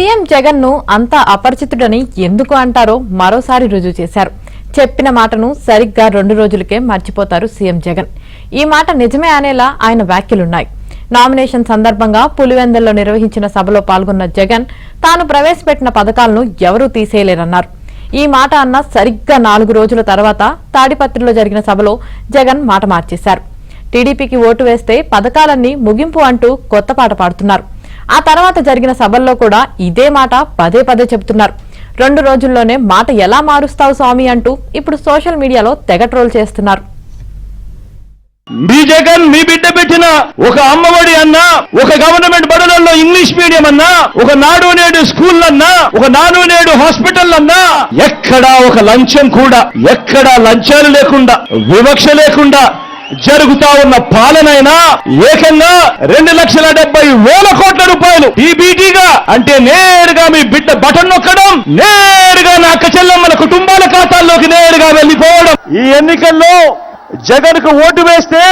CM Jagan ను అంతా అపరిచితుడని ఎందుకు అంటారో మరోసారి రుజువు చేశారు. చెప్పిన మాటను సరిగ్గా 2 రోజులకే మర్చిపోతారు సీఎం జగన్. ఈ మాట నిజమే అనేలా ఆయన వ్యాఖ్యలున్నాయి. నామినేషన్ సందర్భంగా పులివెందుల్లో నిర్వహించిన సభలో పాల్గొన్న జగన్ తాను ప్రవేశపెట్టిన పథకాలను ఎవరూ తీసేయలేరన్నారు. ఈ మాట అన్న సరిగ్గా 4 రోజుల తర్వాత తాడిపత్రిలో జరిగిన సభలో జగన్ మాట మార్చేశారు. టీడీపీకి ఓటు వేస్తే పథకాలన్నీ ముగింపు అంటూ కొత్త పాట పాడుతున్నారు. ఆ తర్వాత జరిగిన సభల్లో కూడా ఇదే మాట పదే పదే చెబుతున్నారు. 2 రోజుల్లోనే మాట ఎలా మారుస్తావు స్వామి అంటూ ఇప్పుడు సోషల్ మీడియాలో తెగ ట్రోల్ చేస్తున్నారు. మీ జగన్ మీ బిడ్డ పెట్టిన ఒక అమ్మఒడి అన్నా, ఒక గవర్నమెంట్ బడులలో ఇంగ్లీష్ మీడియం అన్నా, ఒక నాడు నేడు స్కూల్ అన్నా, ఒక నాడు నేడు హాస్పిటల్ అన్నా, ఎక్కడా ఒక లంచం కూడా, ఎక్కడా లంచాలు లేకుండా, వివక్ష లేకుండా జరుగుతా ఉన్న పాలనైనా ఏకంగా 2,70,000 కోట్ల రూపాయలు ఈబీటీగా అంటే నేరుగా మీ బిడ్డ బటన్ నొక్కడం, నేరుగా నా అక్క చెల్లెమ్మల కుటుంబాల ఖాతాల్లోకి నేరుగా వెళ్లిపోవడం. ఈ ఎన్నికల్లో జగన్ కు ఓటు వేస్తే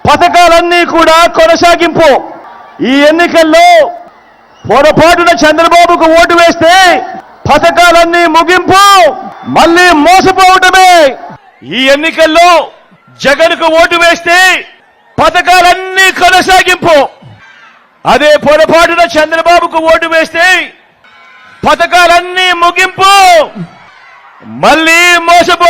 పథకాలన్నీ కూడా కొనసాగింపు. ఈ ఎన్నికల్లో పొరపాటున చంద్రబాబుకు ఓటు వేస్తే పథకాలన్నీ ముగింపు, మళ్ళీ మోసపోవటమే. ఈ ఎన్నికల్లో జగన్ కు ఓటు వేస్తే పథకాలన్నీ కొనసాగింపు. అదే పొరపాటున చంద్రబాబుకు ఓటు వేస్తే పథకాలన్నీ ముగింపు, మళ్ళీ మోసపో